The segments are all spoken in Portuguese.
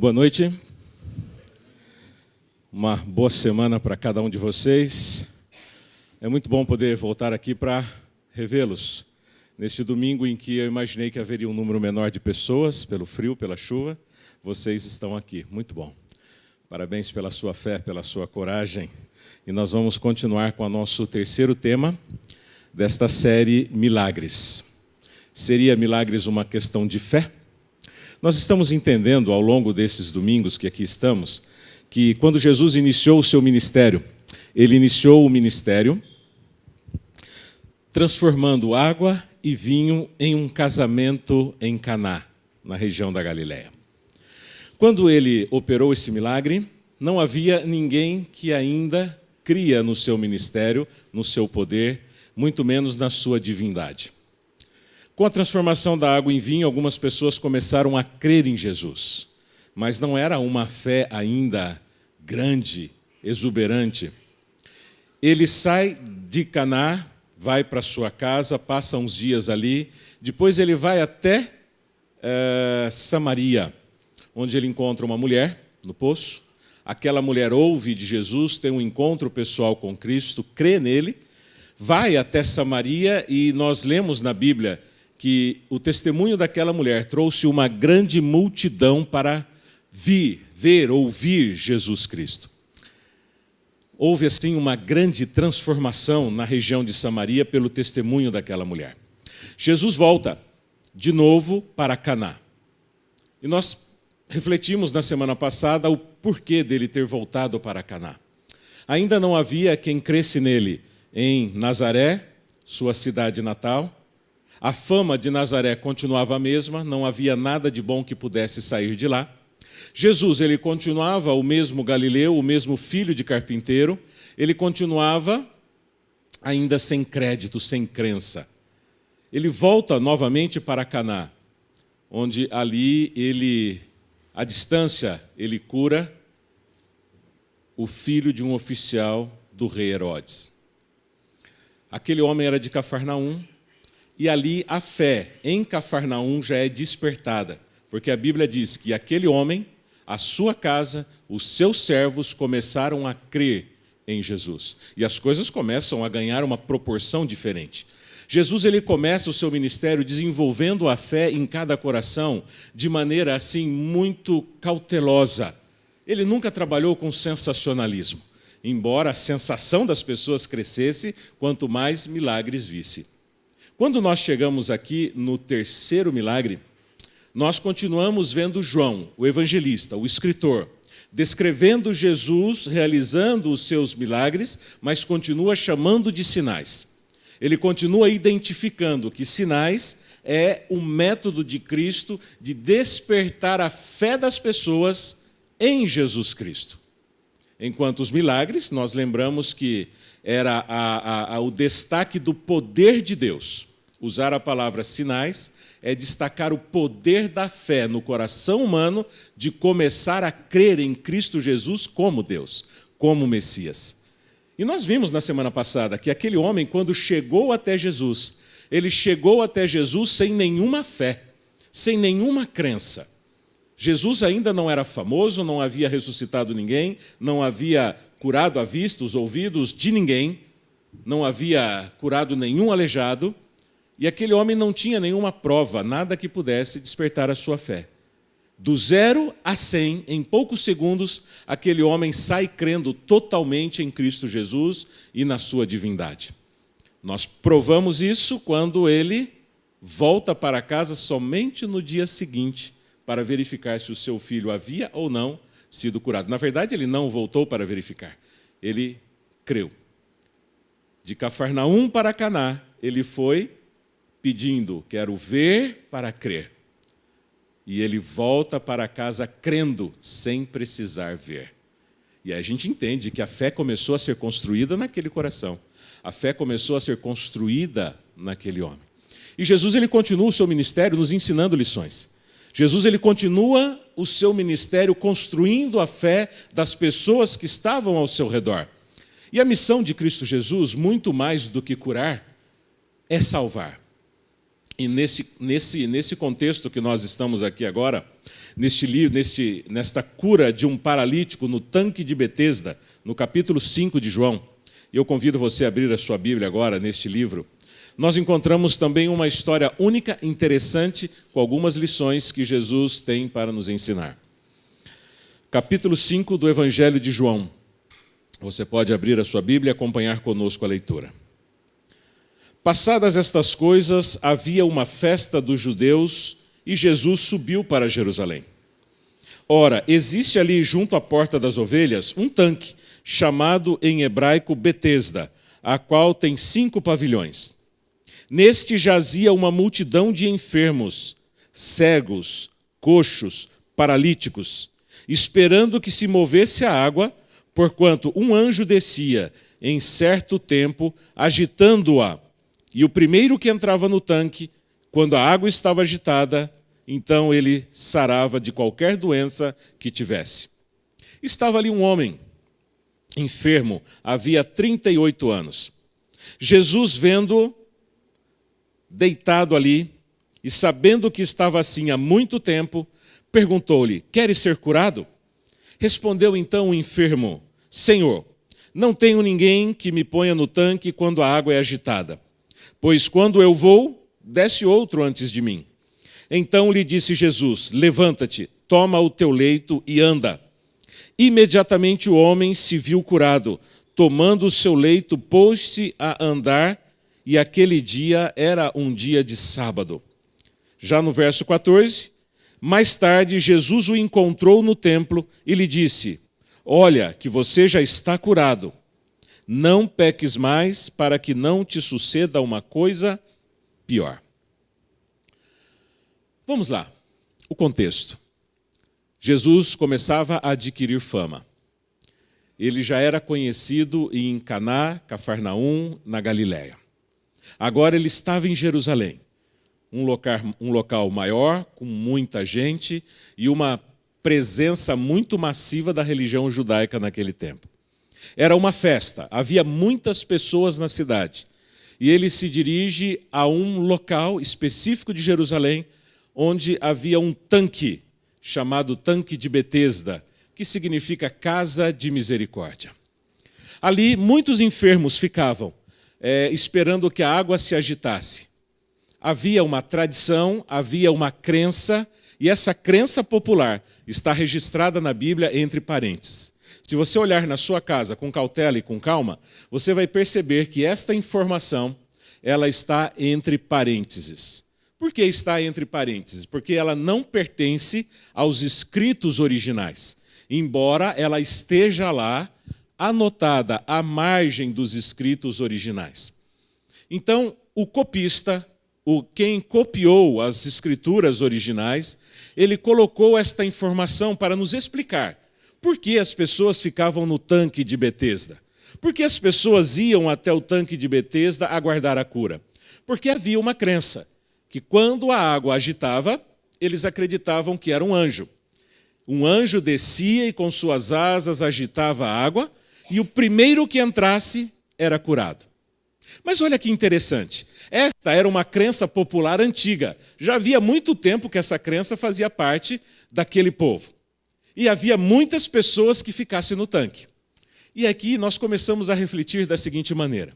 Boa noite. Uma boa semana para cada um de vocês. É muito bom poder voltar aqui para revê-los. Neste domingo em que eu imaginei que haveria um número menor de pessoas, pelo frio, pela chuva, vocês estão aqui. Muito bom. Parabéns pela sua fé, pela sua coragem. E nós vamos continuar com o nosso terceiro tema desta série Milagres. Seria milagres uma questão de fé? Nós estamos entendendo ao longo desses domingos que aqui estamos, que quando Jesus iniciou o seu ministério, ele iniciou o ministério transformando água e vinho em um casamento em Caná, na região da Galileia. Quando ele operou esse milagre, não havia ninguém que ainda cria no seu ministério, no seu poder, muito menos na sua divindade. Com a transformação da água em vinho, algumas pessoas começaram a crer em Jesus, mas não era uma fé ainda grande, exuberante. Ele sai de Caná, vai para sua casa, passa uns dias ali, depois ele vai até Samaria, onde ele encontra uma mulher no poço. Aquela mulher ouve de Jesus, tem um encontro pessoal com Cristo, crê nele, vai até Samaria e nós lemos na Bíblia que o testemunho daquela mulher trouxe uma grande multidão para ouvir Jesus Cristo. Houve, assim, uma grande transformação na região de Samaria pelo testemunho daquela mulher. Jesus volta de novo para Caná. E nós refletimos na semana passada o porquê dele ter voltado para Caná. Ainda não havia quem cresce nele em Nazaré, sua cidade natal. A fama de Nazaré continuava a mesma, não havia nada de bom que pudesse sair de lá. Jesus, ele continuava o mesmo galileu, o mesmo filho de carpinteiro, ele continuava ainda sem crédito, sem crença. Ele volta novamente para Caná, onde ali à distância, ele cura o filho de um oficial do rei Herodes. Aquele homem era de Cafarnaum, e ali a fé em Cafarnaum já é despertada, porque a Bíblia diz que aquele homem, a sua casa, os seus servos começaram a crer em Jesus. E as coisas começam a ganhar uma proporção diferente. Jesus, ele começa o seu ministério desenvolvendo a fé em cada coração de maneira assim muito cautelosa. Ele nunca trabalhou com sensacionalismo, embora a sensação das pessoas crescesse quanto mais milagres visse. Quando nós chegamos aqui no terceiro milagre, nós continuamos vendo João, o evangelista, o escritor, descrevendo Jesus realizando os seus milagres, mas continua chamando de sinais. Ele continua identificando que sinais é um método de Cristo de despertar a fé das pessoas em Jesus Cristo. Enquanto os milagres, nós lembramos que era o destaque do poder de Deus. Usar a palavra sinais é destacar o poder da fé no coração humano de começar a crer em Cristo Jesus como Deus, como Messias. E nós vimos na semana passada que aquele homem, quando chegou até Jesus, ele chegou até Jesus sem nenhuma fé, sem nenhuma crença. Jesus ainda não era famoso, não havia ressuscitado ninguém, não havia curado a vista, os ouvidos de ninguém, não havia curado nenhum aleijado, e aquele homem não tinha nenhuma prova, nada que pudesse despertar a sua fé. Do 0 a 100, em poucos segundos, aquele homem sai crendo totalmente em Cristo Jesus e na sua divindade. Nós provamos isso quando ele volta para casa somente no dia seguinte, para verificar se o seu filho havia ou não sido curado. Na verdade, ele não voltou para verificar, ele creu. De Cafarnaum para Caná, ele foi pedindo, quero ver para crer. E ele volta para casa crendo, sem precisar ver. E aí a gente entende que a fé começou a ser construída naquele coração. A fé começou a ser construída naquele homem. E Jesus, ele continua o seu ministério nos ensinando lições. Jesus, ele continua o seu ministério construindo a fé das pessoas que estavam ao seu redor. E a missão de Cristo Jesus, muito mais do que curar, é salvar. E nesse contexto que nós estamos aqui agora, nesta cura de um paralítico no tanque de Betesda, no capítulo 5 de João, eu convido você a abrir a sua Bíblia agora neste livro, nós encontramos também uma história única, interessante, com algumas lições que Jesus tem para nos ensinar. Capítulo 5 do Evangelho de João. Você pode abrir a sua Bíblia e acompanhar conosco a leitura. Passadas estas coisas, havia uma festa dos judeus e Jesus subiu para Jerusalém. Ora, existe ali junto à porta das ovelhas um tanque, chamado em hebraico Betesda, a qual tem 5 pavilhões. Neste jazia uma multidão de enfermos, cegos, coxos, paralíticos, esperando que se movesse a água, porquanto um anjo descia em certo tempo, agitando-a. E o primeiro que entrava no tanque, quando a água estava agitada, então ele sarava de qualquer doença que tivesse. Estava ali um homem, enfermo, havia 38 anos. Jesus, vendo-o deitado ali, e sabendo que estava assim há muito tempo, perguntou-lhe: queres ser curado? Respondeu então o enfermo: Senhor, não tenho ninguém que me ponha no tanque quando a água é agitada, pois quando eu vou, desce outro antes de mim. Então lhe disse Jesus: levanta-te, toma o teu leito e anda. Imediatamente o homem se viu curado, tomando o seu leito, pôs-se a andar, e aquele dia era um dia de sábado. Já no verso 14, mais tarde Jesus o encontrou no templo e lhe disse: olha, que você já está curado. Não peques mais, para que não te suceda uma coisa pior. Vamos lá, o contexto. Jesus começava a adquirir fama. Ele já era conhecido em Caná, Cafarnaum, na Galiléia. Agora ele estava em Jerusalém, um local maior, com muita gente e uma presença muito massiva da religião judaica naquele tempo. Era uma festa, havia muitas pessoas na cidade. E ele se dirige a um local específico de Jerusalém, onde havia um tanque, chamado Tanque de Betesda, que significa Casa de Misericórdia. Ali, muitos enfermos ficavam, esperando que a água se agitasse. Havia uma tradição, havia uma crença, e essa crença popular está registrada na Bíblia entre parênteses. Se você olhar na sua casa com cautela e com calma, você vai perceber que esta informação ela está entre parênteses. Por que está entre parênteses? Porque ela não pertence aos escritos originais, embora ela esteja lá anotada à margem dos escritos originais. Então, o copista, quem copiou as escrituras originais, ele colocou esta informação para nos explicar por que as pessoas ficavam no tanque de Betesda. Por que as pessoas iam até o tanque de Betesda aguardar a cura? Porque havia uma crença, que quando a água agitava, eles acreditavam que era um anjo. Um anjo descia e com suas asas agitava a água, e o primeiro que entrasse era curado. Mas olha que interessante, esta era uma crença popular antiga. Já havia muito tempo que essa crença fazia parte daquele povo. E havia muitas pessoas que ficassem no tanque. E aqui nós começamos a refletir da seguinte maneira: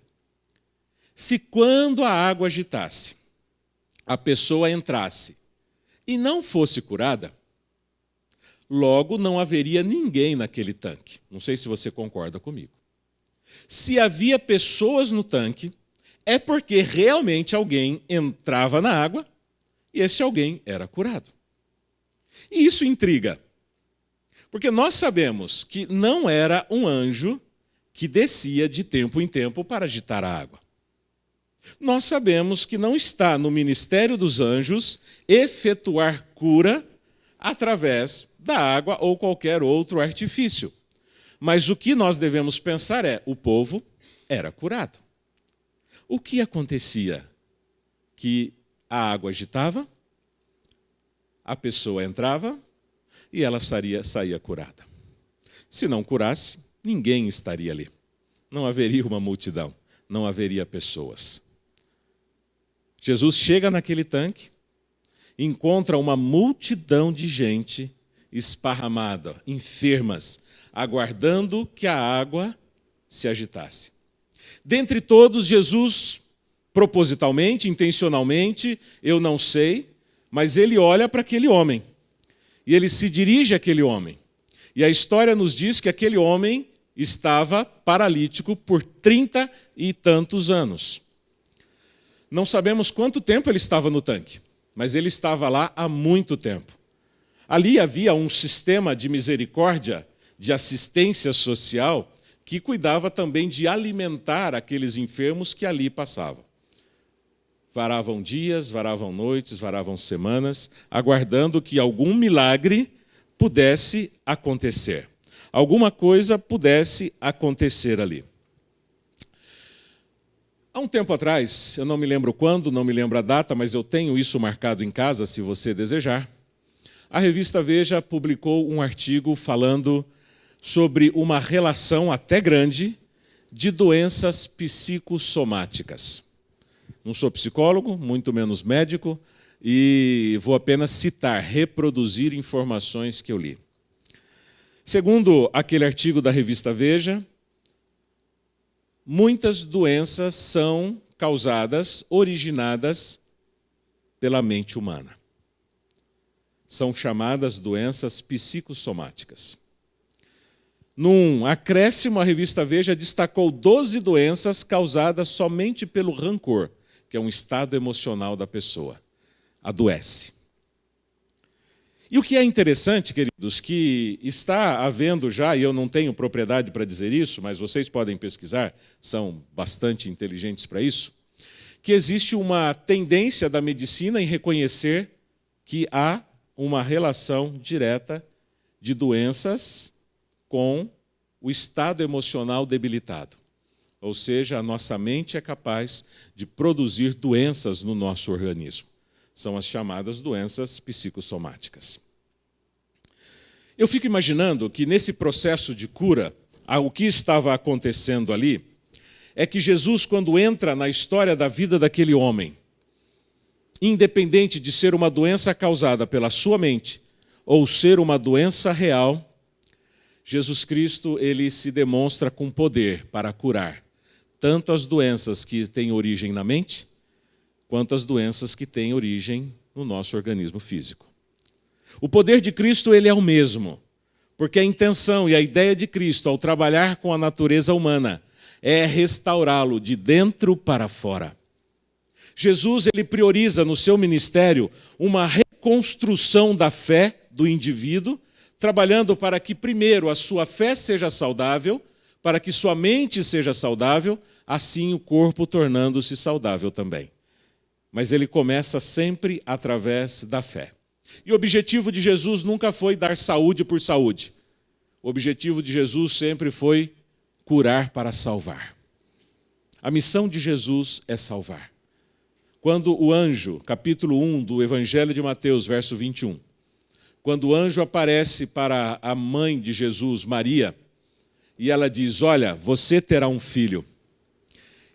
se quando a água agitasse, a pessoa entrasse e não fosse curada, logo não haveria ninguém naquele tanque. Não sei se você concorda comigo. Se havia pessoas no tanque, é porque realmente alguém entrava na água e esse alguém era curado. E isso intriga, porque nós sabemos que não era um anjo que descia de tempo em tempo para agitar a água. Nós sabemos que não está no ministério dos anjos efetuar cura através da água ou qualquer outro artifício. Mas o que nós devemos pensar é: o povo era curado. O que acontecia? Que a água agitava, a pessoa entrava e ela saía curada. Se não curasse, ninguém estaria ali. Não haveria uma multidão, não haveria pessoas. Jesus chega naquele tanque, encontra uma multidão de gente esparramada, enfermas, aguardando que a água se agitasse. Dentre todos, Jesus, propositalmente, intencionalmente, eu não sei, mas ele olha para aquele homem e ele se dirige àquele homem. E a história nos diz que aquele homem estava paralítico por 30 e tantos anos. Não sabemos quanto tempo ele estava no tanque, mas ele estava lá há muito tempo. Ali havia um sistema de misericórdia, de assistência social, que cuidava também de alimentar aqueles enfermos que ali passavam. Varavam dias, varavam noites, varavam semanas, aguardando que algum milagre pudesse acontecer. Alguma coisa pudesse acontecer ali. Há um tempo atrás, eu não me lembro quando, não me lembro a data, mas eu tenho isso marcado em casa, se você desejar. A revista Veja publicou um artigo falando sobre uma relação até grande de doenças psicossomáticas. Não sou psicólogo, muito menos médico, e vou apenas citar, reproduzir informações que eu li. Segundo aquele artigo da revista Veja, muitas doenças são causadas, originadas pela mente humana. São chamadas doenças psicossomáticas. Num acréscimo, a revista Veja destacou 12 doenças causadas somente pelo rancor, que é um estado emocional da pessoa. Adoece. E o que é interessante, queridos, que está havendo já, e eu não tenho propriedade para dizer isso, mas vocês podem pesquisar, são bastante inteligentes para isso, que existe uma tendência da medicina em reconhecer que há uma relação direta de doenças com o estado emocional debilitado. Ou seja, a nossa mente é capaz de produzir doenças no nosso organismo. São as chamadas doenças psicossomáticas. Eu fico imaginando que nesse processo de cura, o que estava acontecendo ali é que Jesus, quando entra na história da vida daquele homem, independente de ser uma doença causada pela sua mente ou ser uma doença real, Jesus Cristo, ele se demonstra com poder para curar tanto as doenças que têm origem na mente, quanto as doenças que têm origem no nosso organismo físico. O poder de Cristo, ele é o mesmo, porque a intenção e a ideia de Cristo ao trabalhar com a natureza humana é restaurá-lo de dentro para fora. Jesus, ele prioriza no seu ministério uma reconstrução da fé do indivíduo, trabalhando para que primeiro a sua fé seja saudável, para que sua mente seja saudável, assim o corpo tornando-se saudável também. Mas ele começa sempre através da fé. E o objetivo de Jesus nunca foi dar saúde por saúde. O objetivo de Jesus sempre foi curar para salvar. A missão de Jesus é salvar. Quando o anjo, capítulo 1 do Evangelho de Mateus, verso 21, quando o anjo aparece para a mãe de Jesus, Maria, e ela diz, olha, você terá um filho.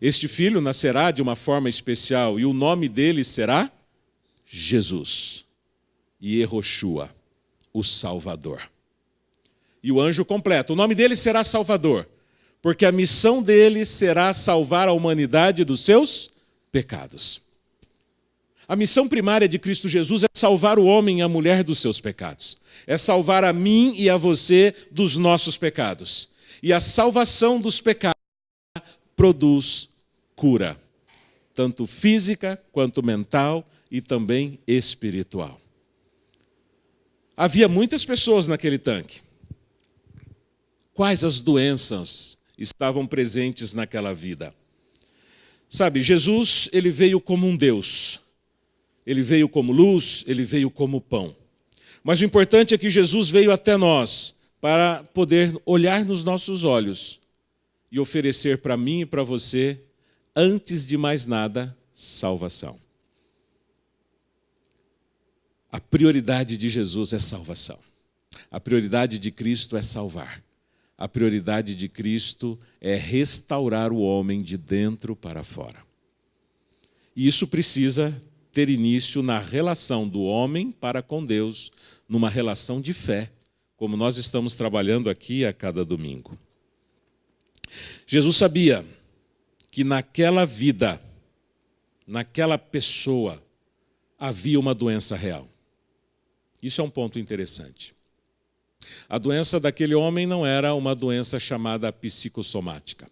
Este filho nascerá de uma forma especial e o nome dele será Jesus. Yehoshua, o Salvador. E o anjo completa, o nome dele será Salvador, porque a missão dele será salvar a humanidade dos seus pecados. A missão primária de Cristo Jesus é salvar o homem e a mulher dos seus pecados. É salvar a mim e a você dos nossos pecados. E a salvação dos pecados produz cura, tanto física quanto mental e também espiritual. Havia muitas pessoas naquele tanque. Quais as doenças estavam presentes naquela vida? Sabe, Jesus, ele veio como um Deus. Ele veio como luz, ele veio como pão. Mas o importante é que Jesus veio até nós para poder olhar nos nossos olhos e oferecer para mim e para você, antes de mais nada, salvação. A prioridade de Jesus é salvação. A prioridade de Cristo é salvar. A prioridade de Cristo é restaurar o homem de dentro para fora. E isso precisa ter início na relação do homem para com Deus, numa relação de fé, como nós estamos trabalhando aqui a cada domingo. Jesus sabia que naquela vida, naquela pessoa, havia uma doença real. Isso é um ponto interessante. A doença daquele homem não era uma doença chamada psicossomática.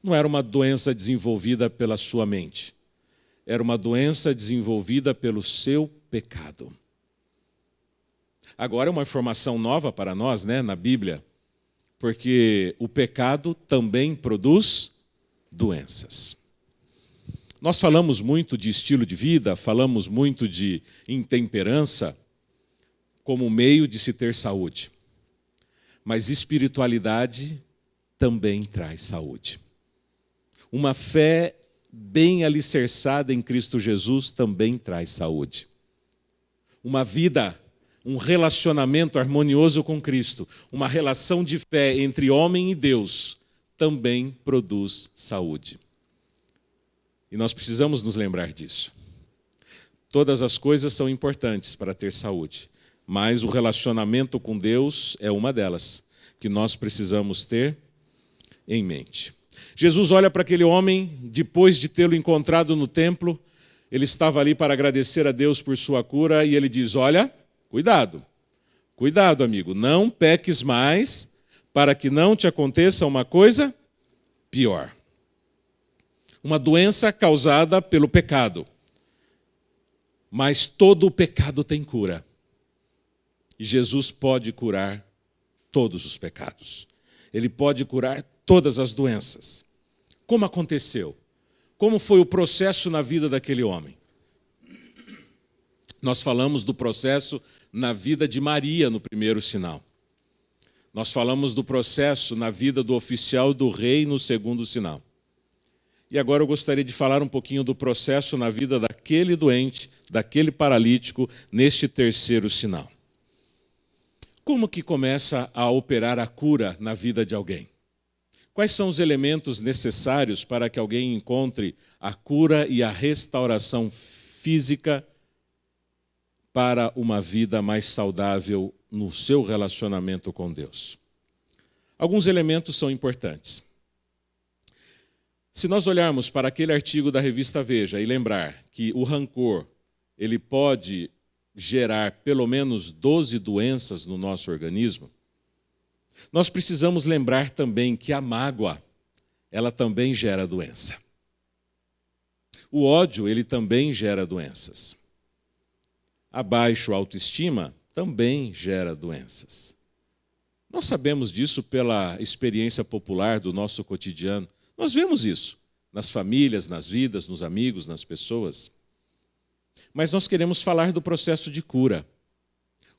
Não era uma doença desenvolvida pela sua mente. Era uma doença desenvolvida pelo seu pecado. Agora é uma informação nova para nós, na Bíblia, porque o pecado também produz doenças. Nós falamos muito de estilo de vida, falamos muito de intemperança como meio de se ter saúde. Mas espiritualidade também traz saúde. Uma fé bem alicerçada em Cristo Jesus também traz saúde. Uma vida, um relacionamento harmonioso com Cristo, uma relação de fé entre homem e Deus, também produz saúde. E nós precisamos nos lembrar disso. Todas as coisas são importantes para ter saúde, mas o relacionamento com Deus é uma delas, que nós precisamos ter em mente. Jesus olha para aquele homem, depois de tê-lo encontrado no templo, ele estava ali para agradecer a Deus por sua cura, e ele diz, olha, cuidado, amigo, não peques mais, para que não te aconteça uma coisa pior. Uma doença causada pelo pecado. Mas todo o pecado tem cura. E Jesus pode curar todos os pecados. Ele pode curar todas as doenças. Como aconteceu? Como foi o processo na vida daquele homem? Nós falamos do processo na vida de Maria no primeiro sinal. Nós falamos do processo na vida do oficial do rei no segundo sinal. E agora eu gostaria de falar um pouquinho do processo na vida daquele doente, daquele paralítico, neste terceiro sinal. Como que começa a operar a cura na vida de alguém? Quais são os elementos necessários para que alguém encontre a cura e a restauração física para uma vida mais saudável no seu relacionamento com Deus? Alguns elementos são importantes. Se nós olharmos para aquele artigo da revista Veja e lembrar que o rancor, ele pode gerar pelo menos 12 doenças no nosso organismo, nós precisamos lembrar também que a mágoa, ela também gera doença. O ódio, ele também gera doenças. A baixa autoestima também gera doenças. Nós sabemos disso pela experiência popular do nosso cotidiano. Nós vemos isso nas famílias, nas vidas, nos amigos, nas pessoas. Mas nós queremos falar do processo de cura.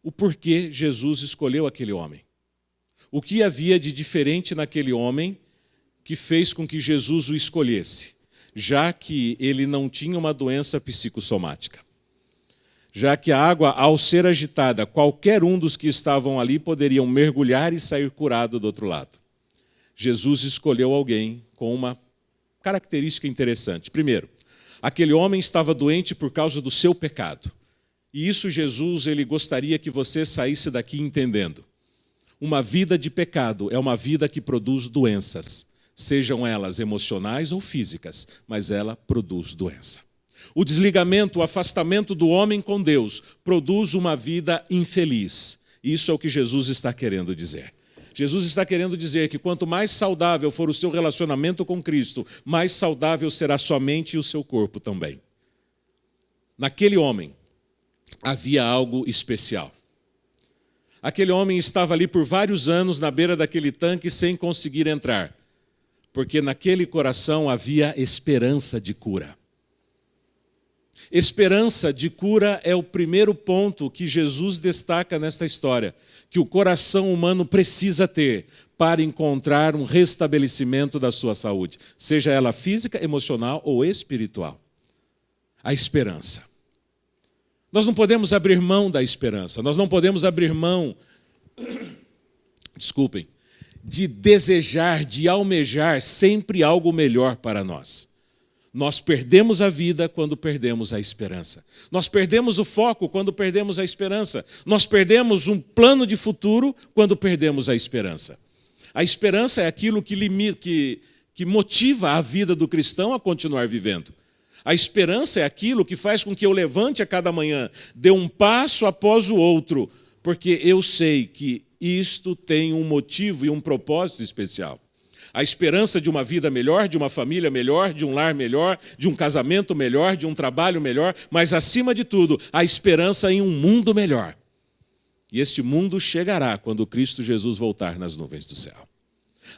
O porquê Jesus escolheu aquele homem. O que havia de diferente naquele homem que fez com que Jesus o escolhesse, já que ele não tinha uma doença psicossomática. Já que a água, ao ser agitada, qualquer um dos que estavam ali poderiam mergulhar e sair curado do outro lado. Jesus escolheu alguém com uma característica interessante. Primeiro, aquele homem estava doente por causa do seu pecado. E isso Jesus, ele gostaria que você saísse daqui entendendo. Uma vida de pecado é uma vida que produz doenças, sejam elas emocionais ou físicas, mas ela produz doença. O desligamento, o afastamento do homem com Deus produz uma vida infeliz. Isso é o que Jesus está querendo dizer. Jesus está querendo dizer que quanto mais saudável for o seu relacionamento com Cristo, mais saudável será sua mente e o seu corpo também. Naquele homem havia algo especial. Aquele homem estava ali por vários anos na beira daquele tanque sem conseguir entrar, porque naquele coração havia esperança de cura. Esperança de cura é o primeiro ponto que Jesus destaca nesta história, que o coração humano precisa ter para encontrar um restabelecimento da sua saúde, seja ela física, emocional ou espiritual. A esperança. Nós não podemos abrir mão da esperança, nós não podemos abrir mão, de desejar, de almejar sempre algo melhor para nós. Nós perdemos a vida quando perdemos a esperança. Nós perdemos o foco quando perdemos a esperança. Nós perdemos um plano de futuro quando perdemos a esperança. A esperança é aquilo que motiva a vida do cristão a continuar vivendo. A esperança é aquilo que faz com que eu levante a cada manhã, dê um passo após o outro, porque eu sei que isto tem um motivo e um propósito especial. A esperança de uma vida melhor, de uma família melhor, de um lar melhor, de um casamento melhor, de um trabalho melhor, mas, acima de tudo, a esperança em um mundo melhor. E este mundo chegará quando Cristo Jesus voltar nas nuvens do céu.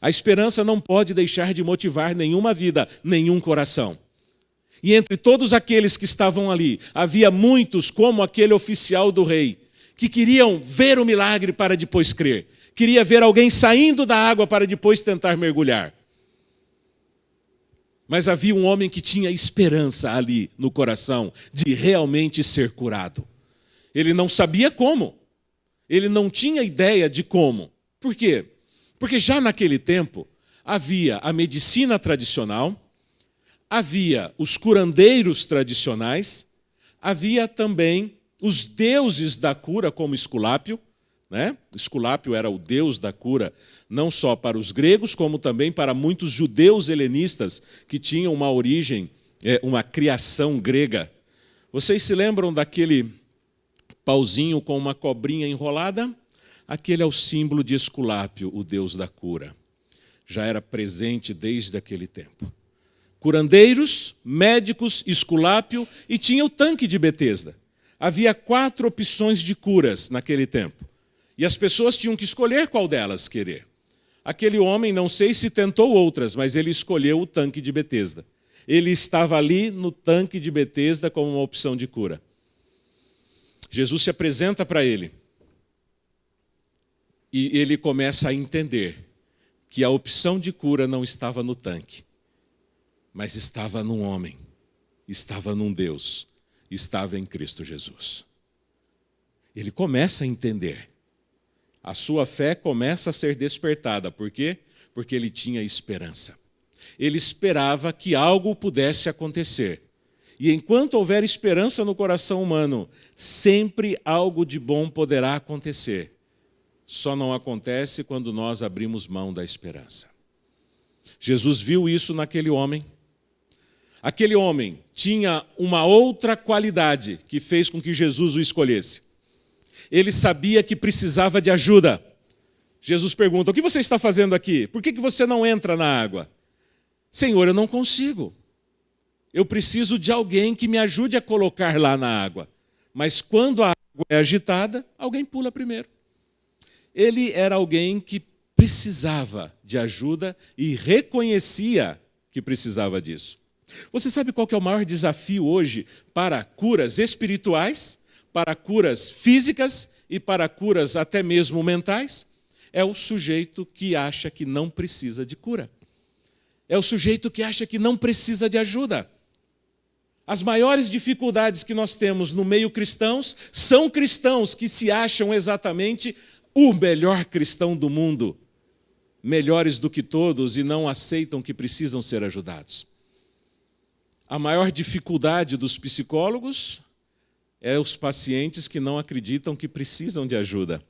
A esperança não pode deixar de motivar nenhuma vida, nenhum coração. E entre todos aqueles que estavam ali, havia muitos, como aquele oficial do rei, que queriam ver o milagre para depois crer. Queria ver alguém saindo da água para depois tentar mergulhar. Mas havia um homem que tinha esperança ali no coração de realmente ser curado. Ele não sabia como. Ele não tinha ideia de como. Por quê? Porque já naquele tempo havia a medicina tradicional, havia os curandeiros tradicionais, havia também os deuses da cura, como Esculápio, né? Esculápio era o deus da cura, não só para os gregos, como também para muitos judeus helenistas que tinham uma origem, uma criação grega. Vocês se lembram daquele pauzinho com uma cobrinha enrolada? Aquele é o símbolo de Esculápio, o deus da cura. Já era presente desde aquele tempo. Curandeiros, médicos, Esculápio e tinha o tanque de Betesda. Havia 4 opções de curas naquele tempo. E as pessoas tinham que escolher qual delas querer. Aquele homem, não sei se tentou outras, mas ele escolheu o tanque de Betesda. Ele estava ali no tanque de Betesda como uma opção de cura. Jesus se apresenta para ele. E ele começa a entender que a opção de cura não estava no tanque, mas estava num homem, estava num Deus, estava em Cristo Jesus. Ele começa a entender. A sua fé começa a ser despertada. Por quê? Porque ele tinha esperança. Ele esperava que algo pudesse acontecer. E enquanto houver esperança no coração humano, sempre algo de bom poderá acontecer. Só não acontece quando nós abrimos mão da esperança. Jesus viu isso naquele homem. Aquele homem tinha uma outra qualidade que fez com que Jesus o escolhesse. Ele sabia que precisava de ajuda. Jesus pergunta: o que você está fazendo aqui? Por que você não entra na água? Senhor, eu não consigo. Eu preciso de alguém que me ajude a colocar lá na água. Mas quando a água é agitada, alguém pula primeiro. Ele era alguém que precisava de ajuda e reconhecia que precisava disso. Você sabe qual que é o maior desafio hoje para curas espirituais, para curas físicas e para curas até mesmo mentais? É o sujeito que acha que não precisa de cura. É o sujeito que acha que não precisa de ajuda. As maiores dificuldades que nós temos no meio cristãos são cristãos que se acham exatamente o melhor cristão do mundo, melhores do que todos e não aceitam que precisam ser ajudados. A maior dificuldade dos psicólogos é os pacientes que não acreditam que precisam de ajuda.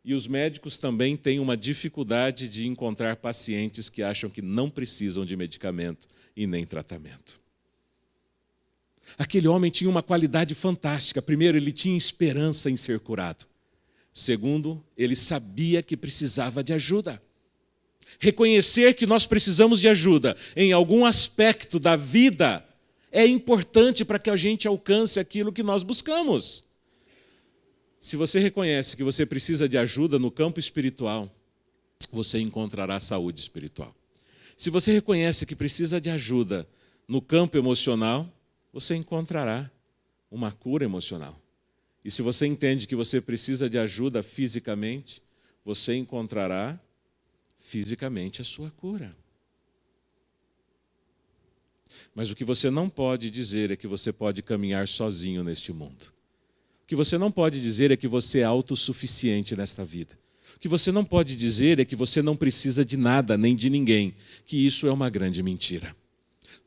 E os médicos também têm uma dificuldade de encontrar pacientes que acham que não precisam de medicamento e nem tratamento. Aquele homem tinha uma qualidade fantástica. Primeiro, ele tinha esperança em ser curado. Segundo, ele sabia que precisava de ajuda. Reconhecer que nós precisamos de ajuda em algum aspecto da vida é importante para que a gente alcance aquilo que nós buscamos. Se você reconhece que você precisa de ajuda no campo espiritual, você encontrará saúde espiritual. Se você reconhece que precisa de ajuda no campo emocional, você encontrará uma cura emocional. E se você entende que você precisa de ajuda fisicamente, você encontrará fisicamente a sua cura. Mas o que você não pode dizer é que você pode caminhar sozinho neste mundo. O que você não pode dizer é que você é autossuficiente nesta vida. O que você não pode dizer é que você não precisa de nada nem de ninguém, que isso é uma grande mentira.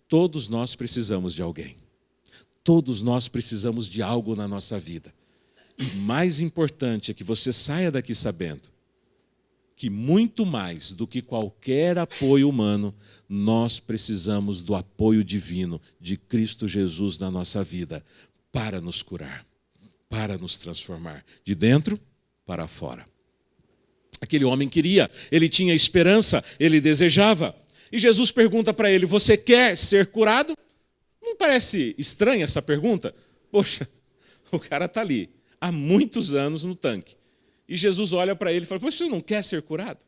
Todos nós precisamos de alguém. Todos nós precisamos de algo na nossa vida. E mais importante é que você saia daqui sabendo que muito mais do que qualquer apoio humano, nós precisamos do apoio divino de Cristo Jesus na nossa vida para nos curar, para nos transformar, de dentro para fora. Aquele homem queria, ele tinha esperança, ele desejava. E Jesus pergunta para ele, você quer ser curado? Não parece estranha essa pergunta? Poxa, o cara está ali há muitos anos no tanque. E Jesus olha para ele e fala, poxa, você não quer ser curado?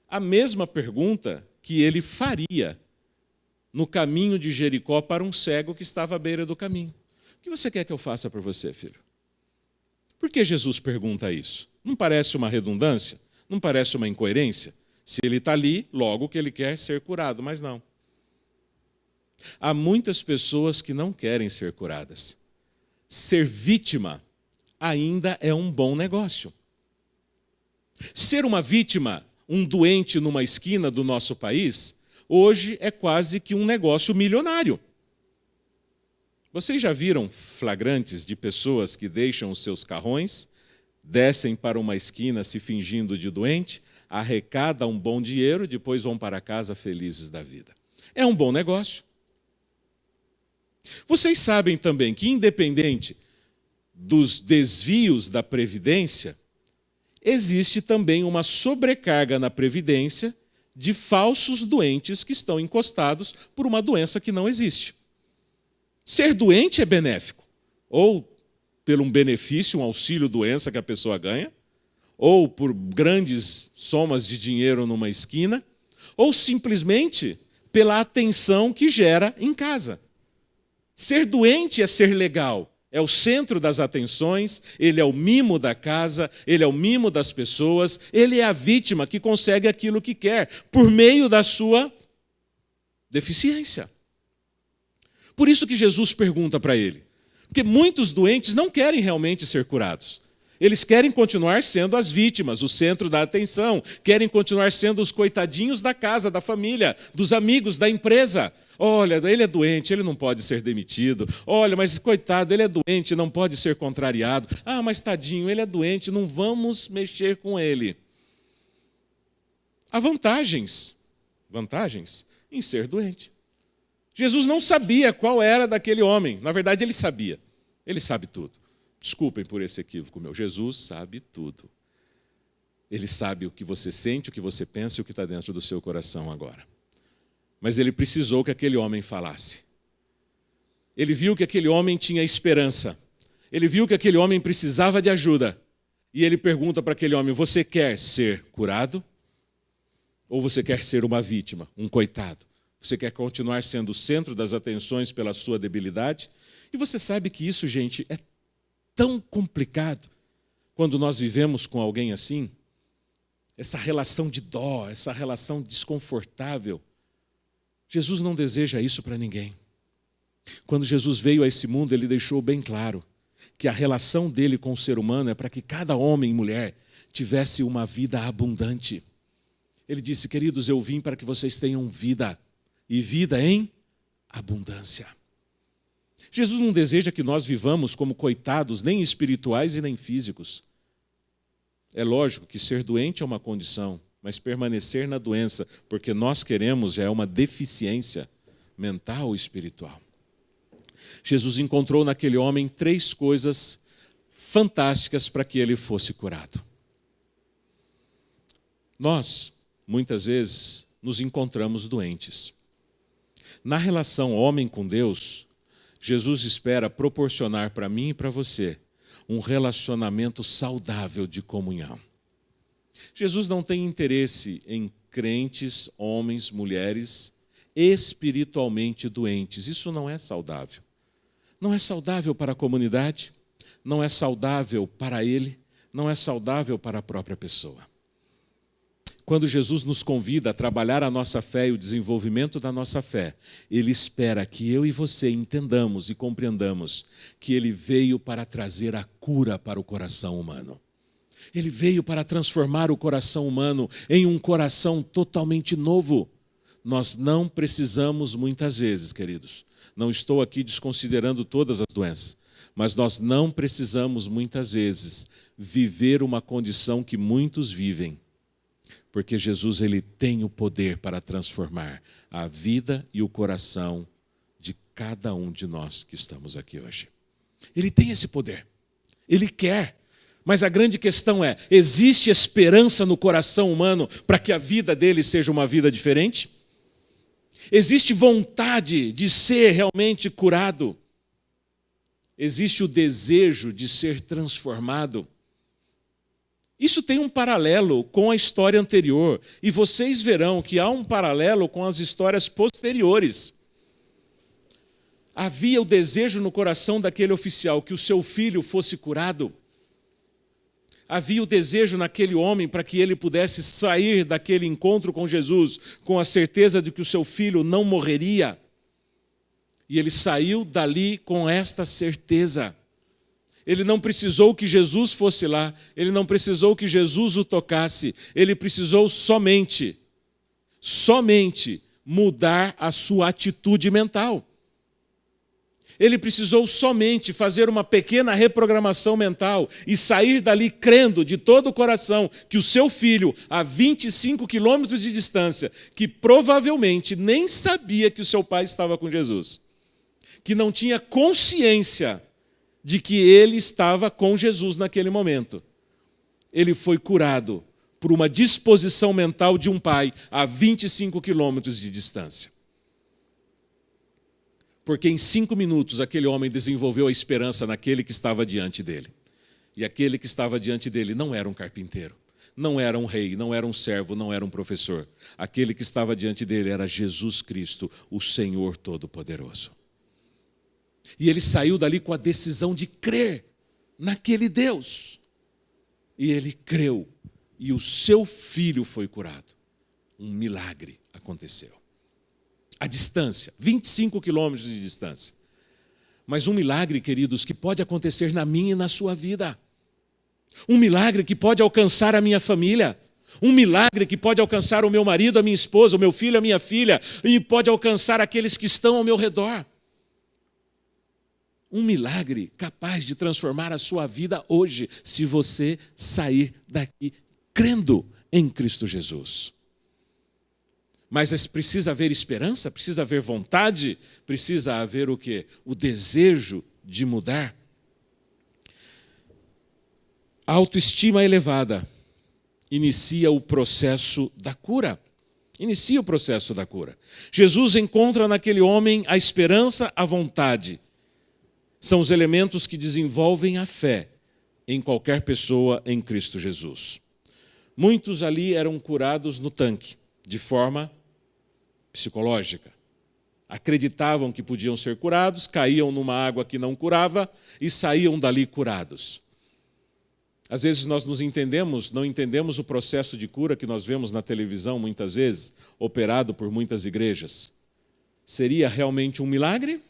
A mesma pergunta que ele faria no caminho de Jericó para um cego que estava à beira do caminho. O que você quer que eu faça por você, filho? Por que Jesus pergunta isso? Não parece uma redundância? Não parece uma incoerência? Se ele está ali, logo que ele quer ser curado, mas não. Há muitas pessoas que não querem ser curadas. Ser vítima ainda é um bom negócio. Ser uma vítima, um doente numa esquina do nosso país, hoje é quase que um negócio milionário. Vocês já viram flagrantes de pessoas que deixam os seus carrões, descem para uma esquina se fingindo de doente, arrecadam um bom dinheiro, depois vão para casa felizes da vida? É um bom negócio. Vocês sabem também que, independente dos desvios da Previdência, existe também uma sobrecarga na Previdência de falsos doentes que estão encostados por uma doença que não existe. Ser doente é benéfico, ou pelo um benefício, um auxílio-doença que a pessoa ganha, ou por grandes somas de dinheiro numa esquina, ou simplesmente pela atenção que gera em casa. Ser doente é ser legal, é o centro das atenções, ele é o mimo da casa, ele é o mimo das pessoas, ele é a vítima que consegue aquilo que quer, por meio da sua deficiência. Por isso que Jesus pergunta para ele, porque muitos doentes não querem realmente ser curados. Eles querem continuar sendo as vítimas, o centro da atenção, querem continuar sendo os coitadinhos da casa, da família, dos amigos, da empresa. Olha, ele é doente, ele não pode ser demitido. Olha, mas coitado, ele é doente, não pode ser contrariado. Ah, mas tadinho, ele é doente, não vamos mexer com ele. Há vantagens em ser doente. Jesus não sabia qual era daquele homem. Na verdade, ele sabia. Ele sabe tudo. Desculpem por esse equívoco meu. Jesus sabe tudo. Ele sabe o que você sente, o que você pensa e o que está dentro do seu coração agora. Mas ele precisou que aquele homem falasse. Ele viu que aquele homem tinha esperança. Ele viu que aquele homem precisava de ajuda. E ele pergunta para aquele homem, você quer ser curado? Ou você quer ser uma vítima, um coitado? Você quer continuar sendo o centro das atenções pela sua debilidade? E você sabe que isso, gente, é tão complicado quando nós vivemos com alguém assim. Essa relação de dó, essa relação desconfortável. Jesus não deseja isso para ninguém. Quando Jesus veio a esse mundo, ele deixou bem claro que a relação dele com o ser humano é para que cada homem e mulher tivesse uma vida abundante. Ele disse, queridos, eu vim para que vocês tenham vida, e vida em abundância. Jesus não deseja que nós vivamos como coitados, nem espirituais e nem físicos. É lógico que ser doente é uma condição, mas permanecer na doença, porque nós queremos, já é uma deficiência mental ou espiritual. Jesus encontrou naquele homem 3 coisas fantásticas para que ele fosse curado. Nós, muitas vezes, nos encontramos doentes. Na relação homem com Deus, Jesus espera proporcionar para mim e para você um relacionamento saudável de comunhão. Jesus não tem interesse em crentes, homens, mulheres, espiritualmente doentes. Isso não é saudável. Não é saudável para a comunidade, não é saudável para ele, não é saudável para a própria pessoa. Quando Jesus nos convida a trabalhar a nossa fé e o desenvolvimento da nossa fé, Ele espera que eu e você entendamos e compreendamos que Ele veio para trazer a cura para o coração humano. Ele veio para transformar o coração humano em um coração totalmente novo. Nós não precisamos muitas vezes, queridos. Não estou aqui desconsiderando todas as doenças, mas nós não precisamos muitas vezes viver uma condição que muitos vivem, porque Jesus ele tem o poder para transformar a vida e o coração de cada um de nós que estamos aqui hoje. Ele tem esse poder, ele quer. Mas a grande questão é, existe esperança no coração humano para que a vida dele seja uma vida diferente? Existe vontade de ser realmente curado? Existe o desejo de ser transformado? Isso tem um paralelo com a história anterior, e vocês verão que há um paralelo com as histórias posteriores. Havia o desejo no coração daquele oficial que o seu filho fosse curado. Havia o desejo naquele homem para que ele pudesse sair daquele encontro com Jesus com a certeza de que o seu filho não morreria. E ele saiu dali com esta certeza. Ele não precisou que Jesus fosse lá, ele não precisou que Jesus o tocasse, ele precisou somente mudar a sua atitude mental. Ele precisou somente fazer uma pequena reprogramação mental e sair dali crendo de todo o coração que o seu filho, a 25 quilômetros de distância, que provavelmente nem sabia que o seu pai estava com Jesus, que não tinha consciência de que ele estava com Jesus naquele momento, ele foi curado por uma disposição mental de um pai a 25 quilômetros de distância. Porque em 5 minutos aquele homem desenvolveu a esperança naquele que estava diante dele. E aquele que estava diante dele não era um carpinteiro, não era um rei, não era um servo, não era um professor. Aquele que estava diante dele era Jesus Cristo, o Senhor Todo-Poderoso. E ele saiu dali com a decisão de crer naquele Deus. E ele creu, e o seu filho foi curado. Um milagre aconteceu. A distância, 25 quilômetros de distância. Mas um milagre, queridos, que pode acontecer na minha e na sua vida. Um milagre que pode alcançar a minha família. Um milagre que pode alcançar o meu marido, a minha esposa, o meu filho, a minha filha. E pode alcançar aqueles que estão ao meu redor. Um milagre capaz de transformar a sua vida hoje, se você sair daqui crendo em Cristo Jesus. Mas precisa haver esperança, precisa haver vontade, precisa haver o quê? O desejo de mudar. A autoestima elevada inicia o processo da cura. Inicia o processo da cura. Jesus encontra naquele homem a esperança, a vontade. São os elementos que desenvolvem a fé em qualquer pessoa em Cristo Jesus. Muitos ali eram curados no tanque, de forma psicológica. Acreditavam que podiam ser curados, caíam numa água que não curava e saíam dali curados. Às vezes nós não entendemos o processo de cura que nós vemos na televisão muitas vezes, operado por muitas igrejas. Seria realmente um milagre?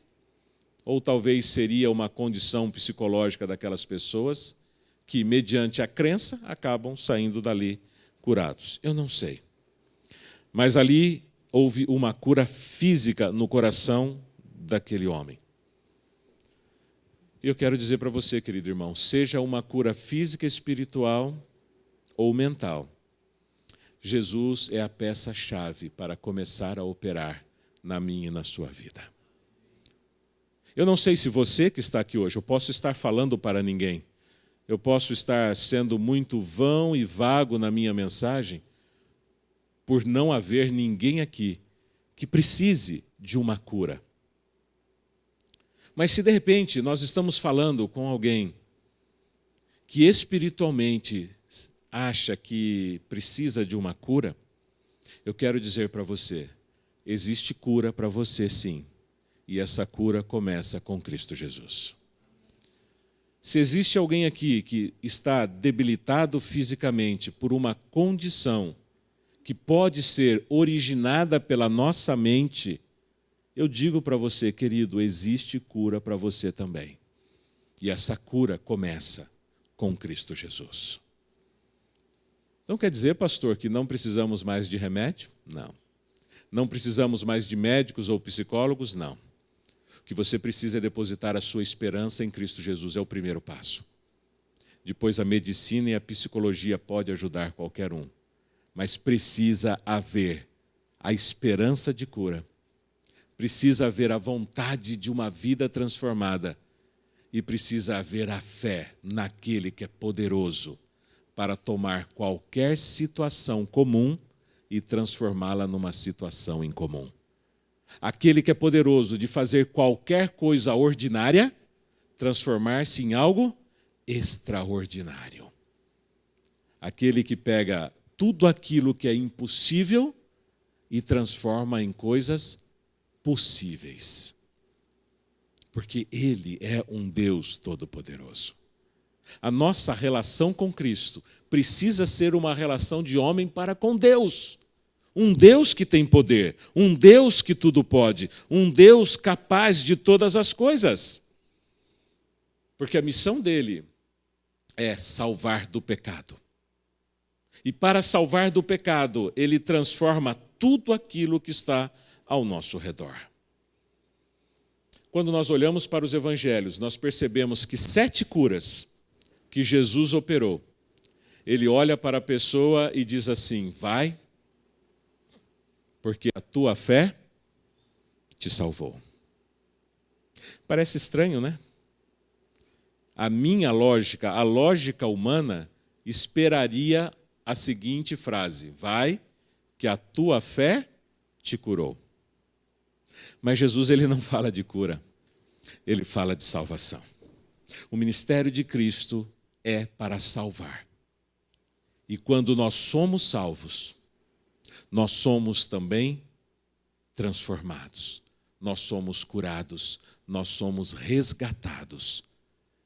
Ou talvez seria uma condição psicológica daquelas pessoas que, mediante a crença, acabam saindo dali curados? Eu não sei. Mas ali houve uma cura física no coração daquele homem. Eu quero dizer para você, querido irmão, seja uma cura física, espiritual ou mental, Jesus é a peça-chave para começar a operar na minha e na sua vida. Eu não sei se você que está aqui hoje, eu posso estar falando para ninguém, eu posso estar sendo muito vão e vago na minha mensagem, por não haver ninguém aqui que precise de uma cura. Mas se de repente nós estamos falando com alguém que espiritualmente acha que precisa de uma cura, eu quero dizer para você, existe cura para você sim, e essa cura começa com Cristo Jesus. Se existe alguém aqui que está debilitado fisicamente por uma condição que pode ser originada pela nossa mente, eu digo para você, querido, existe cura para você também. E essa cura começa com Cristo Jesus. Então quer dizer, pastor, que não precisamos mais de remédio? Não. Não precisamos mais de médicos ou psicólogos? Não. O que você precisa é depositar a sua esperança em Cristo Jesus, é o primeiro passo. Depois a medicina e a psicologia podem ajudar qualquer um, mas precisa haver a esperança de cura, precisa haver a vontade de uma vida transformada e precisa haver a fé naquele que é poderoso para tomar qualquer situação comum e transformá-la numa situação incomum. Aquele que é poderoso de fazer qualquer coisa ordinária, transformar-se em algo extraordinário. Aquele que pega tudo aquilo que é impossível e transforma em coisas possíveis. Porque Ele é um Deus todo-poderoso. A nossa relação com Cristo precisa ser uma relação de homem para com Deus. Um Deus que tem poder, um Deus que tudo pode, um Deus capaz de todas as coisas. Porque a missão dele é salvar do pecado. E para salvar do pecado, ele transforma tudo aquilo que está ao nosso redor. Quando nós olhamos para os evangelhos, nós percebemos que 7 curas que Jesus operou, ele olha para a pessoa e diz assim: vai, porque a tua fé te salvou. Parece estranho, né? A minha lógica, a lógica humana, esperaria a seguinte frase: vai, que a tua fé te curou. Mas Jesus, ele não fala de cura, ele fala de salvação. O ministério de Cristo é para salvar. E quando nós somos salvos, nós somos também transformados, nós somos curados, nós somos resgatados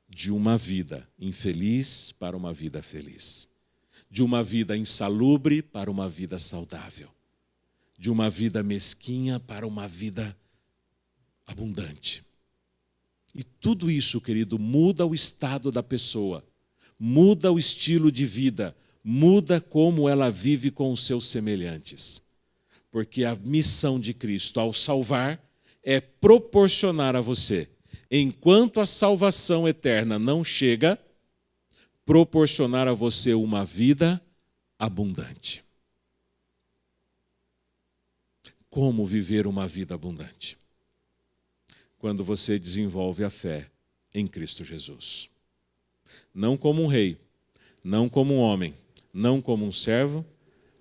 de uma vida infeliz para uma vida feliz, de uma vida insalubre para uma vida saudável, de uma vida mesquinha para uma vida abundante. E tudo isso, querido, muda o estado da pessoa, muda o estilo de vida, muda como ela vive com os seus semelhantes. Porque a missão de Cristo ao salvar é proporcionar a você, enquanto a salvação eterna não chega, proporcionar a você uma vida abundante. Como viver uma vida abundante? Quando você desenvolve a fé em Cristo Jesus. Não como um rei, não como um homem, não como um servo,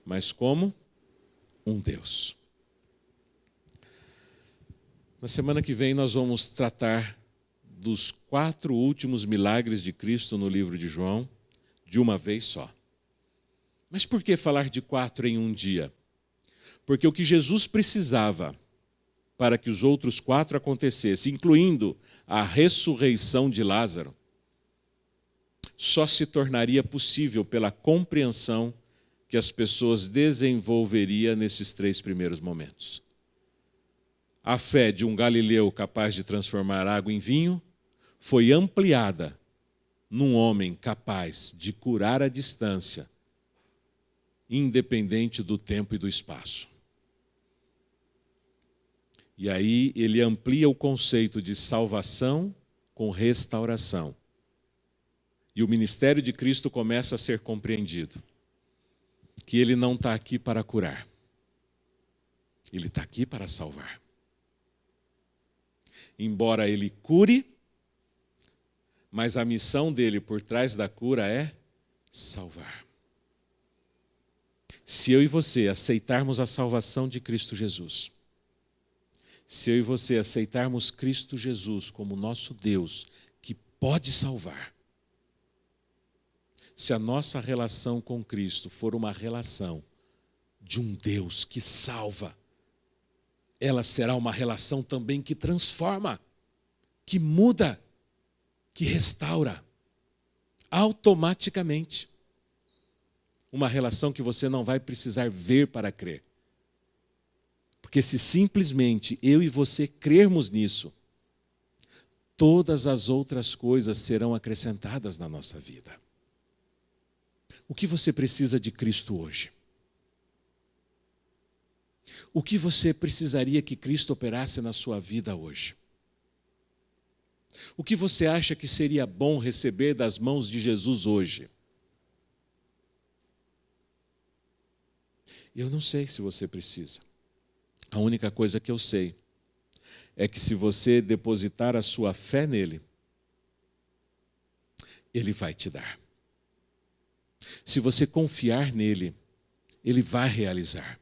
mas como um Deus. Na semana que vem nós vamos tratar dos 4 últimos milagres de Cristo no livro de João, de uma vez só. Mas por que falar de 4 em um dia? Porque o que Jesus precisava para que os outros 4 acontecessem, incluindo a ressurreição de Lázaro, só se tornaria possível pela compreensão que as pessoas desenvolveriam nesses 3 primeiros momentos. A fé de um galileu capaz de transformar água em vinho foi ampliada num homem capaz de curar à distância, independente do tempo e do espaço. E aí ele amplia o conceito de salvação com restauração. E o ministério de Cristo começa a ser compreendido. Que ele não está aqui para curar. Ele está aqui para salvar. Embora ele cure, mas a missão dele por trás da cura é salvar. Se eu e você aceitarmos a salvação de Cristo Jesus, se eu e você aceitarmos Cristo Jesus como nosso Deus, que pode salvar, se a nossa relação com Cristo for uma relação de um Deus que salva, ela será uma relação também que transforma, que muda, que restaura, automaticamente. Uma relação que você não vai precisar ver para crer. Porque se simplesmente eu e você crermos nisso, todas as outras coisas serão acrescentadas na nossa vida. O que você precisa de Cristo hoje? O que você precisaria que Cristo operasse na sua vida hoje? O que você acha que seria bom receber das mãos de Jesus hoje? Eu não sei se você precisa. A única coisa que eu sei é que se você depositar a sua fé nele, ele vai te dar. Se você confiar nele, ele vai realizar.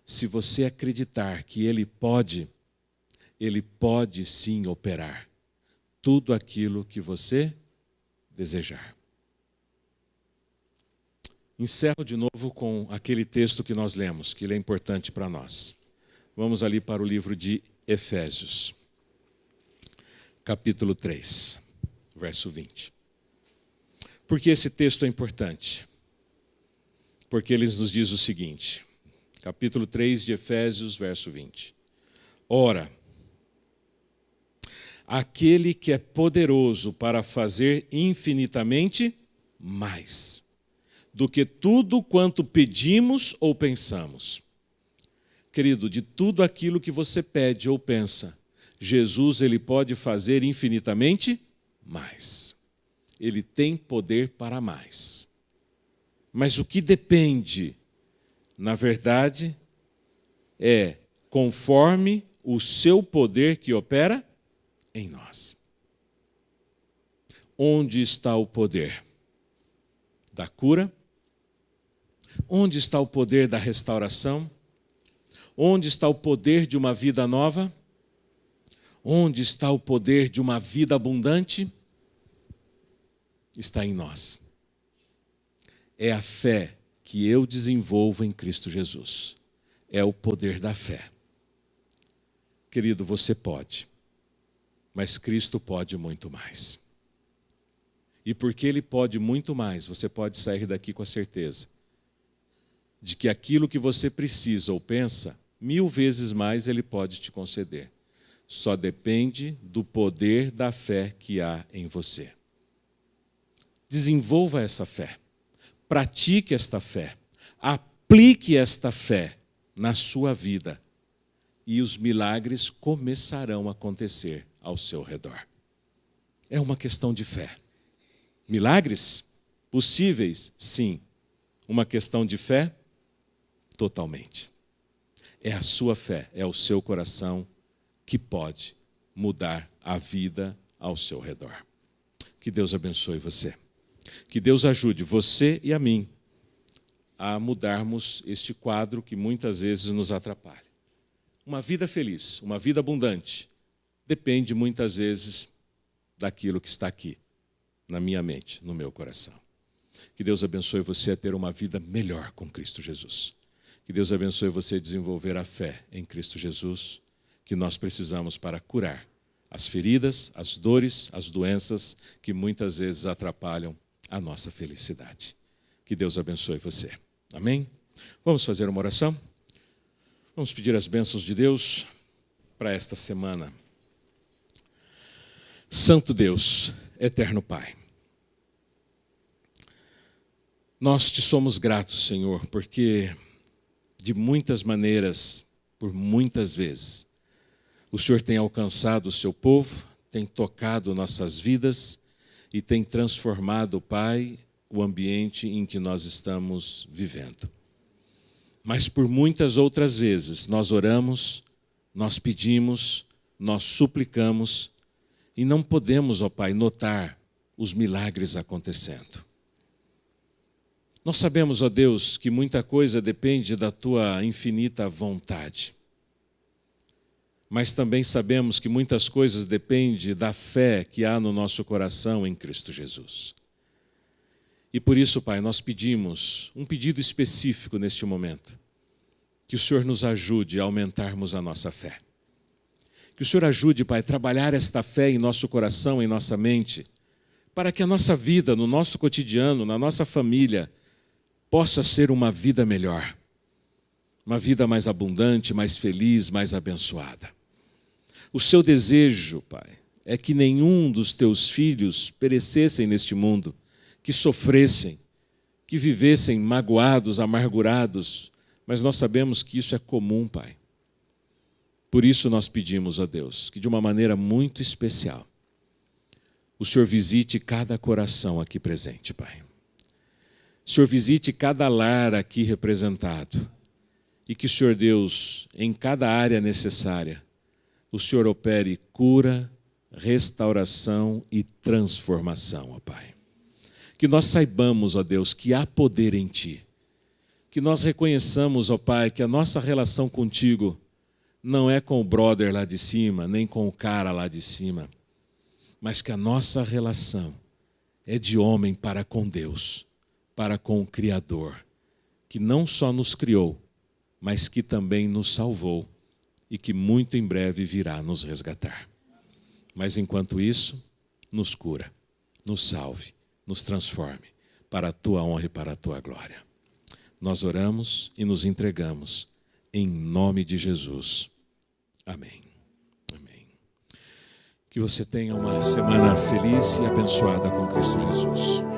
Se você acreditar que ele pode sim operar tudo aquilo que você desejar. Encerro de novo com aquele texto que nós lemos, que ele é importante para nós. Vamos ali para o livro de Efésios, capítulo 3, verso 20. Por que esse texto é importante? Porque ele nos diz o seguinte, capítulo 3 de Efésios, verso 20. Ora, aquele que é poderoso para fazer infinitamente mais do que tudo quanto pedimos ou pensamos. Querido, de tudo aquilo que você pede ou pensa, Jesus ele pode fazer infinitamente mais. Ele tem poder para mais. Mas o que depende, na verdade, é conforme o seu poder que opera em nós. Onde está o poder da cura? Onde está o poder da restauração? Onde está o poder de uma vida nova? Onde está o poder de uma vida abundante? Está em nós. É a fé que eu desenvolvo em Cristo Jesus. É o poder da fé. Querido, você pode, mas Cristo pode muito mais. E porque Ele pode muito mais, você pode sair daqui com a certeza de que aquilo que você precisa ou pensa, 1000 vezes mais Ele pode te conceder. Só depende do poder da fé que há em você. Desenvolva essa fé, pratique esta fé, aplique esta fé na sua vida e os milagres começarão a acontecer ao seu redor. É uma questão de fé. Milagres? Possíveis? Sim. Uma questão de fé? Totalmente. É a sua fé, é o seu coração que pode mudar a vida ao seu redor. Que Deus abençoe você. Que Deus ajude você e a mim a mudarmos este quadro que muitas vezes nos atrapalha. Uma vida feliz, uma vida abundante, depende muitas vezes daquilo que está aqui, na minha mente, no meu coração. Que Deus abençoe você a ter uma vida melhor com Cristo Jesus. Que Deus abençoe você a desenvolver a fé em Cristo Jesus, que nós precisamos para curar as feridas, as dores, as doenças que muitas vezes atrapalham a nossa felicidade. Que Deus abençoe você. Amém? Vamos fazer uma oração? Vamos pedir as bênçãos de Deus para esta semana. Santo Deus, eterno Pai, nós te somos gratos, Senhor, porque de muitas maneiras, por muitas vezes, o Senhor tem alcançado o seu povo, tem tocado nossas vidas e tem transformado, Pai, o ambiente em que nós estamos vivendo. Mas por muitas outras vezes nós oramos, nós pedimos, nós suplicamos e não podemos, ó Pai, notar os milagres acontecendo. Nós sabemos, ó Deus, que muita coisa depende da Tua infinita vontade. Mas também sabemos que muitas coisas dependem da fé que há no nosso coração em Cristo Jesus. E por isso, Pai, nós pedimos um pedido específico neste momento. Que o Senhor nos ajude a aumentarmos a nossa fé. Que o Senhor ajude, Pai, a trabalhar esta fé em nosso coração, em nossa mente, para que a nossa vida, no nosso cotidiano, na nossa família, possa ser uma vida melhor. Uma vida mais abundante, mais feliz, mais abençoada. O seu desejo, Pai, é que nenhum dos teus filhos perecessem neste mundo, que sofressem, que vivessem magoados, amargurados, Mas nós sabemos que isso é comum, Pai. Por isso nós pedimos a Deus que de uma maneira muito especial o Senhor visite cada coração aqui presente, Pai. O Senhor visite cada lar aqui representado. E que o Senhor Deus, em cada área necessária, o Senhor opere cura, restauração e transformação, ó Pai. Que nós saibamos, ó Deus, que há poder em Ti. Que nós reconheçamos, ó Pai, que a nossa relação contigo não é com o brother lá de cima, nem com o cara lá de cima, mas que a nossa relação é de homem para com Deus, para com o Criador, que não só nos criou, mas que também nos salvou e que muito em breve virá nos resgatar. Mas enquanto isso, nos cura, nos salve, nos transforme para a Tua honra e para a Tua glória. Nós oramos e nos entregamos em nome de Jesus. Amém. Amém. Que você tenha uma semana feliz e abençoada com Cristo Jesus.